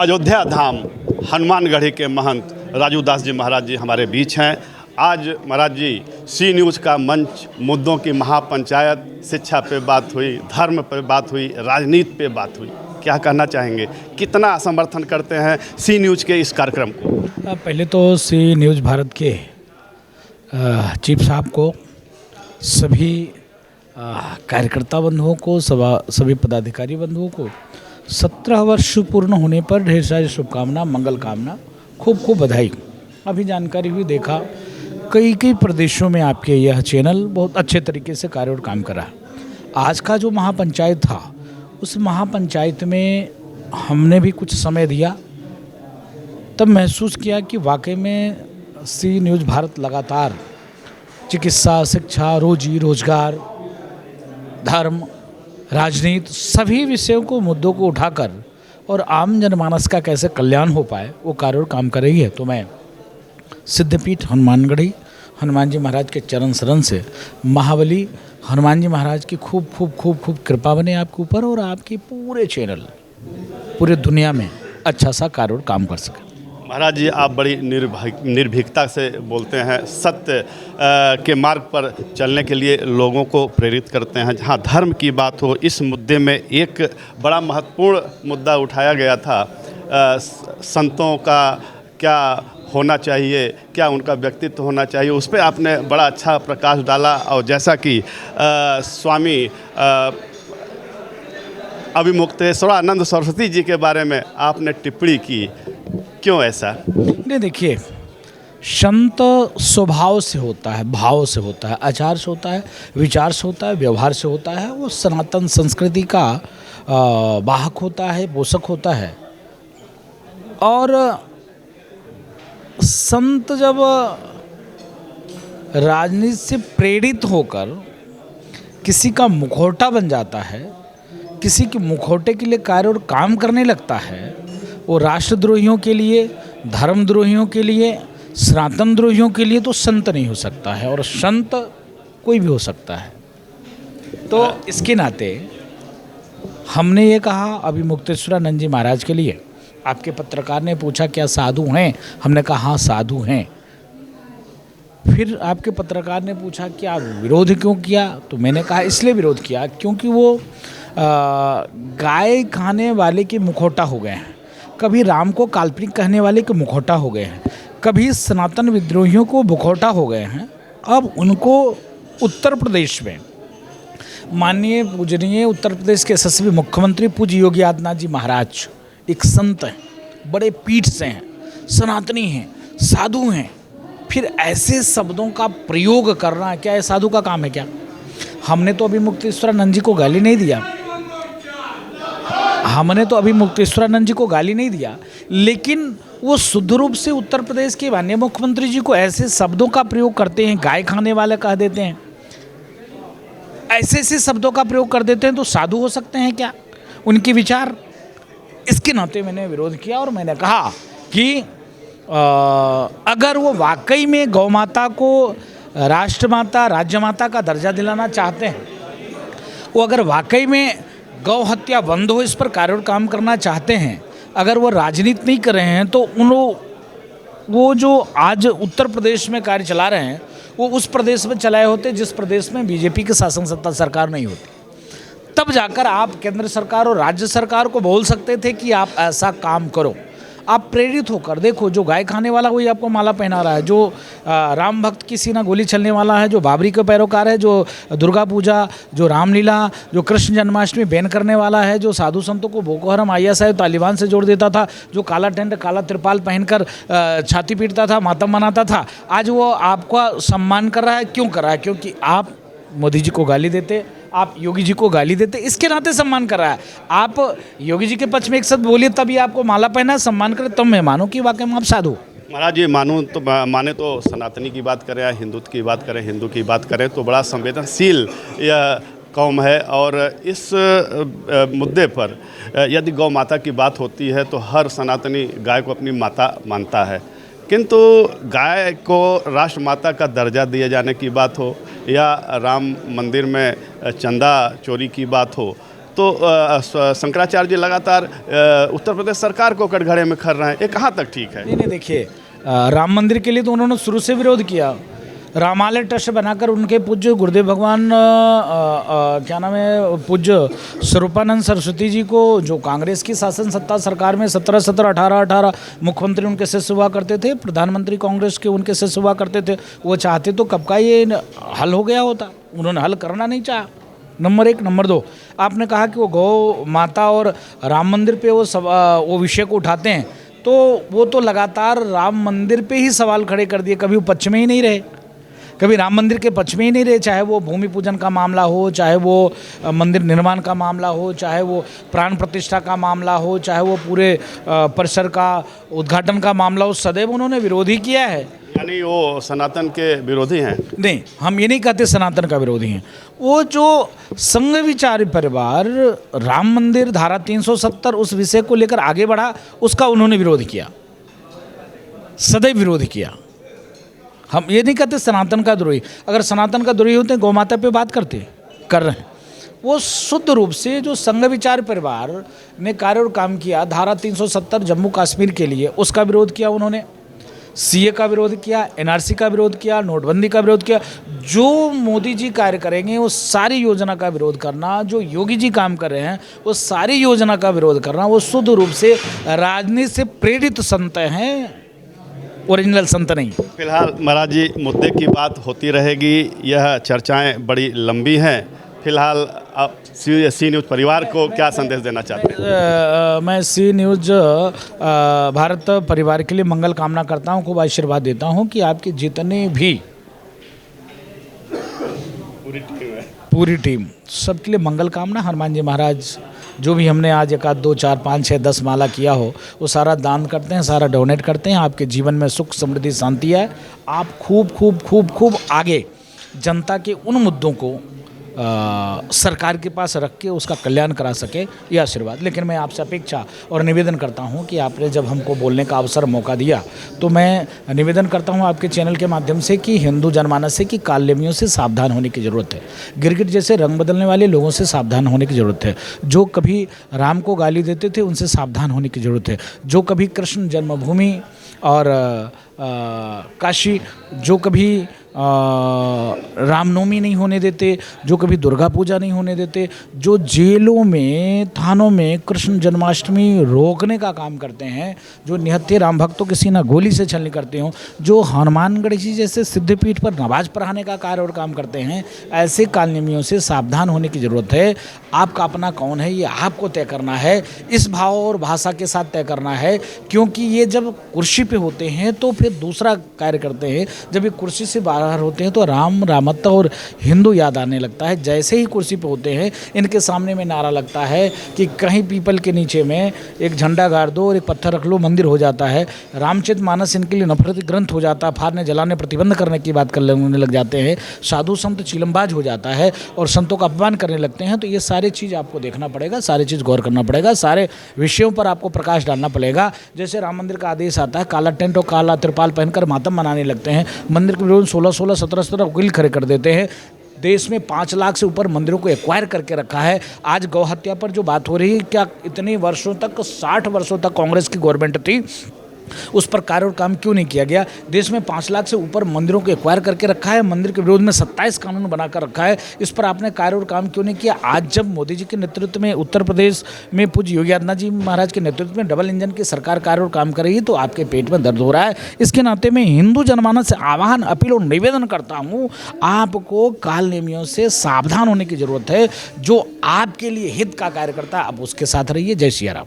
अयोध्या धाम हनुमानगढ़ी के महंत राजू दास जी महाराज जी हमारे बीच हैं। आज महाराज जी सी न्यूज़ का मंच, मुद्दों की महापंचायत, शिक्षा पे बात हुई, धर्म पे बात हुई, राजनीति पे बात हुई। क्या कहना चाहेंगे, कितना समर्थन करते हैं सी न्यूज़ के इस कार्यक्रम को? पहले तो सी न्यूज़ भारत के चीफ साहब को, सभी कार्यकर्ता बंधुओं को, सभी पदाधिकारी बंधुओं को 17 वर्ष पूर्ण होने पर ढेर सारी शुभकामना, मंगल कामना, खूब खूब बधाई। अभी जानकारी हुई, देखा कई प्रदेशों में आपके यह चैनल बहुत अच्छे तरीके से कार्य और काम करा। आज का जो महापंचायत था, उस महापंचायत में हमने भी कुछ समय दिया, तब महसूस किया कि वाकई में सी न्यूज़ भारत लगातार चिकित्सा, शिक्षा, रोजी रोजगार, धर्म, राजनीति, सभी विषयों को, मुद्दों को उठाकर और आम जनमानस का कैसे कल्याण हो पाए वो कार्य और काम कर रही है। तो मैं सिद्धपीठ हनुमानगढ़ी हनुमान जी महाराज के चरण शरण से महाबली हनुमान जी महाराज की खूब कृपा बने आपके ऊपर और आपकी पूरे चैनल पूरे दुनिया में अच्छा सा कार्य और काम कर सके। महाराज जी, आप बड़ी निर्भीकता से बोलते हैं, सत्य के मार्ग पर चलने के लिए लोगों को प्रेरित करते हैं। जहाँ धर्म की बात हो, इस मुद्दे में एक बड़ा महत्वपूर्ण मुद्दा उठाया गया था, संतों का क्या होना चाहिए, क्या उनका व्यक्तित्व होना चाहिए, उस पर आपने बड़ा अच्छा प्रकाश डाला। और जैसा कि स्वामी अभिमुक्तेश्वरानंद सरस्वती जी के बारे में आपने टिप्पणी की, क्यों ऐसा? नहीं, देखिए, संत स्वभाव से होता है, भाव से होता है, आचार से होता है, विचार से होता है, व्यवहार से होता है। वो सनातन संस्कृति का वाहक होता है, पोषक होता है। और संत जब राजनीति से प्रेरित होकर किसी का मुखौटा बन जाता है, किसी के मुखौटे के लिए कार्य और काम करने लगता है, वो राष्ट्रद्रोहियों के लिए, धर्मद्रोहियों के लिए, सनातन द्रोहियों के लिए तो संत नहीं हो सकता है। और संत कोई भी हो सकता है। तो इसके नाते हमने ये कहा, अभिमुक्तेश्वरानंद जी महाराज के लिए आपके पत्रकार ने पूछा क्या साधु हैं, हमने कहा हाँ साधु हैं। फिर आपके पत्रकार ने पूछा कि आप विरोध क्यों किया, तो मैंने कहा इसलिए विरोध किया क्योंकि वो गाय खाने वाले के मुखौटा हो गए हैं, कभी राम को काल्पनिक कहने वाले के मुखौटा हो गए हैं, कभी सनातन विद्रोहियों को मुखौटा हो गए हैं। अब उनको उत्तर प्रदेश में माननीय पूजनीय उत्तर प्रदेश के यशस्वी मुख्यमंत्री पूज्य योगी आदित्यनाथ जी महाराज एक संत हैं, बड़े पीठ से हैं, सनातनी हैं, साधु हैं, फिर ऐसे शब्दों का प्रयोग करना क्या ये साधु का काम है क्या? हमने तो अभिमुक्तेश्वरानंद जी को गाली नहीं दिया, लेकिन वो शुद्ध रूप से उत्तर प्रदेश के माननीय मुख्यमंत्री जी को ऐसे शब्दों का प्रयोग करते हैं, गाय खाने वाले कह देते हैं, ऐसे शब्दों का प्रयोग कर देते हैं, तो साधु हो सकते हैं क्या उनके विचार? इसके नाते मैंने विरोध किया और मैंने कहा कि अगर वो वाकई में गौ माता को राष्ट्रमाता, राज्य माता का दर्जा दिलाना चाहते हैं, वो अगर वाकई में गौ हत्या बंद हो इस पर कार्य और काम करना चाहते हैं, अगर वो राजनीति नहीं कर रहे हैं, तो वो जो आज उत्तर प्रदेश में कार्य चला रहे हैं वो उस प्रदेश में चलाए होते जिस प्रदेश में बीजेपी की शासन सत्ता सरकार नहीं होती। तब जाकर आप केंद्र सरकार और राज्य सरकार को बोल सकते थे कि आप ऐसा काम करो। आप प्रेरित होकर देखो, जो गाय खाने वाला वही आपको माला पहना रहा है, जो राम भक्त की सीना गोली चलने वाला है, जो बाबरी के पैरोकार है, जो दुर्गा पूजा, जो रामलीला, जो कृष्ण जन्माष्टमी बैन करने वाला है, जो साधु संतों को बोको हराम, ISI तालिबान से जोड़ देता था, जो काला टेंट काला त्रिपाल पहनकर छाती पीटता था, मातम मनाता था, आज वो आपका सम्मान कर रहा है। क्यों कर रहा है? क्योंकि आप मोदी जी को गाली देते, आप योगी जी को गाली देते, इसके नाते सम्मान कर रहा है। आप योगी जी के पक्ष में एक शब्द बोलिए तभी आपको माला पहना, सम्मान करे, तब मैं मानूं कि वाकई में आप साधु। महाराज जी, माने तो सनातनी की बात करें या हिंदुत्व की बात करें, हिंदू की बात करें, तो बड़ा संवेदनशील यह कौम है। और इस मुद्दे पर यदि गौ माता की बात होती है तो हर सनातनी गाय को अपनी माता मानता है, किंतु गाय को राष्ट्रमाता का दर्जा दिए जाने की बात हो या राम मंदिर में चंदा चोरी की बात हो, तो शंकराचार्य जी लगातार उत्तर प्रदेश सरकार को कटघरे में कर रहे हैं, ये कहाँ तक ठीक है? नहीं, देखिए, राम मंदिर के लिए तो उन्होंने शुरू से विरोध किया। रामालय ट्रस्ट बनाकर उनके पूज्य गुरुदेव भगवान क्या नाम है, पूज्य स्वरूपानंद सरस्वती जी को, जो कांग्रेस की शासन सत्ता सरकार में 17 मुख्यमंत्री उनके शिष्य हुआ करते थे, प्रधानमंत्री कांग्रेस के उनके शिष्य हुआ करते थे। वो चाहते तो कब का ये हल हो गया होता, उन्होंने हल करना नहीं चाहा। नंबर 1। नंबर 2, आपने कहा कि वो गौ माता और राम मंदिर पे वो विषय को उठाते हैं, तो वो तो लगातार राम मंदिर पे ही सवाल खड़े कर दिए। कभी वो पक्ष में ही नहीं रहे, कभी राम मंदिर के पक्ष में ही नहीं रहे, चाहे वो भूमि पूजन का मामला हो, चाहे वो मंदिर निर्माण का मामला हो, चाहे वो प्राण प्रतिष्ठा का मामला हो, चाहे वो पूरे परिसर का उद्घाटन का मामला हो, सदैव उन्होंने विरोध ही किया है। यानी वो सनातन के विरोधी हैं? नहीं, हम ये नहीं कहते सनातन का विरोधी हैं। वो जो संघ विचारी परिवार राम मंदिर धारा 370 उस विषय को लेकर आगे बढ़ा, उसका उन्होंने विरोध किया, सदैव विरोध किया। हम ये नहीं कहते सनातन का द्रोही। अगर सनातन का द्रोही होते गौ माता पे बात कर रहे हैं। वो शुद्ध रूप से जो संघ विचार परिवार ने कार्य और काम किया, धारा 370 जम्मू कश्मीर के लिए, उसका विरोध किया उन्होंने। सीए का विरोध किया, एनआरसी का विरोध किया, नोटबंदी का विरोध किया। जो मोदी जी कार्य करेंगे वो सारी योजना का विरोध करना, जो योगी जी काम कर रहे हैं वो सारी योजना का विरोध करना, वो शुद्ध रूप से राजनीति से प्रेरित संत हैं, ओरिजिनल संत नहीं। फिलहाल महाराज जी, मुद्दे की बात होती रहेगी, यह चर्चाएं बड़ी लंबी हैं। फिलहाल आप सी न्यूज़ परिवार को क्या संदेश देना चाहते हैं? मैं सी न्यूज़ भारत परिवार के लिए मंगल कामना करता हूं, खूब आशीर्वाद देता हूं कि आपके जितने भी पूरी टीम सबके लिए मंगल कामना। हनुमान जी महाराज जो भी हमने आज 1 2 4 5 6 10 माला किया हो, वो सारा दान करते हैं, सारा डोनेट करते हैं। आपके जीवन में सुख समृद्धि शांति है। आप खूब खूब खूब खूब आगे जनता के उन मुद्दों को सरकार के पास रख के उसका कल्याण करा सके, ये आशीर्वाद। लेकिन मैं आपसे अपेक्षा और निवेदन करता हूं कि आपने जब हमको बोलने का अवसर मौका दिया, तो मैं निवेदन करता हूं आपके चैनल के माध्यम से कि हिंदू जनमानस से कि कालनेमियों से सावधान होने की ज़रूरत है। गिरगिट जैसे रंग बदलने वाले लोगों से सावधान होने की ज़रूरत है। जो कभी राम को गाली देते थे उनसे सावधान होने की ज़रूरत है। जो कभी कृष्ण जन्मभूमि और काशी, जो कभी रामनवमी नहीं होने देते, जो कभी दुर्गा पूजा नहीं होने देते, जो जेलों में थानों में कृष्ण जन्माष्टमी रोकने का काम करते हैं, जो निहत्थे राम भक्तों के सीना गोली से छलनी करते हों, जो हनुमानगढ़ जी जैसे सिद्धपीठ पर नमाज पढ़ाने का कार्य और काम करते हैं, ऐसे कालनेमियों से सावधान होने की ज़रूरत है। आपका अपना कौन है ये आपको तय करना है, इस भाव और भाषा के साथ तय करना है। क्योंकि ये जब कुर्सी पे होते हैं तो फिर दूसरा कार्य करते हैं, जब ये कुर्सी से बाहर होते हैं तो राम रामत्व और हिंदू याद आने लगता है। जैसे ही कुर्सी पे होते हैं इनके सामने में नारा लगता है कि कहीं पीपल के नीचे में एक झंडा गाड़ दो और एक पत्थर रख लो, मंदिर हो जाता है। रामचरितमानस इनके लिए नफरती ग्रंथ हो जाता है, फाड़ने जलाने प्रतिबंध करने की बात करने लग जाते हैं। साधु संत चिलमबाज हो जाता है और संतों का अपमान करने लगते हैं। तो ये सारी चीज़ आपको देखना पड़ेगा, सारी चीज़ गौर करना पड़ेगा, सारे विषयों पर आपको प्रकाश डालना पड़ेगा। जैसे राम मंदिर का आदेश आता है, काला टेंट और काला त्रिपाल पहनकर मातम मनाने लगते हैं, मंदिर के विरोध 16 17 वकील खड़े कर देते हैं। देश में 5 लाख से ऊपर मंदिरों को एक्वायर करके रखा है। आज गौ हत्या पर जो बात हो रही है, क्या इतने वर्षों तक 60 वर्षों तक कांग्रेस की गवर्नमेंट थी, उस पर कार्य और काम क्यों नहीं किया गया? देश में 5 लाख से ऊपर मंदिरों को एक्वायर करके रखा है, मंदिर के विरोध में 27 कानून बनाकर रखा है, इस पर आपने कार्य और काम क्यों नहीं किया? आज जब मोदी जी के नेतृत्व में उत्तर प्रदेश में पूज्य योगी आदित्यनाथ जी महाराज के नेतृत्व में डबल इंजन की सरकार कार्य और काम कर रही है, तो आपके पेट में दर्द हो रहा है। इसके नाते मैं हिंदू जनमानस से आह्वान, अपील और निवेदन करता हूँ, आपको कालनेमियों से सावधान होने की जरूरत है। जो आपके लिए हित का कार्य करता है, आप उसके साथ रहिए। जय सिया राम।